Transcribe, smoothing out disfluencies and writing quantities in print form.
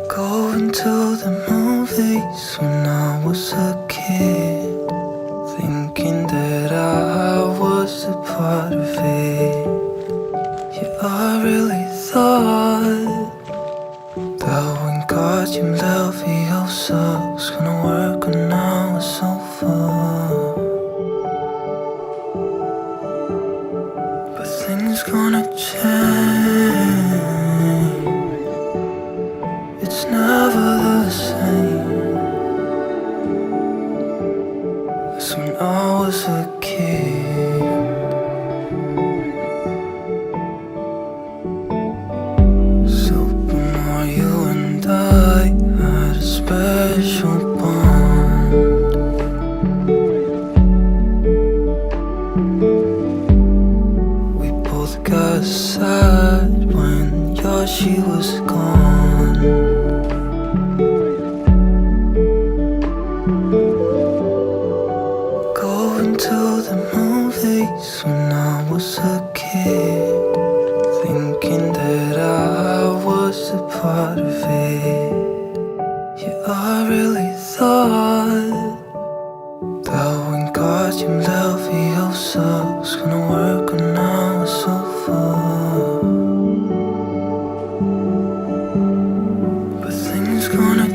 Going to the movies when I was a kid, thinking that I was a part of it. Yeah, I really thought that when God you Leviosa was gonna work when I was over. But things gonna change. It's never the same as when I was a kid. Sophomore, you and I had a special bond. We both got sad when Yoshi was gone. Going to the movies when I was a kid, thinking that I was a part of it. Yeah, I really thought that when God you Leviosa was gonna work when I was over. But things gonna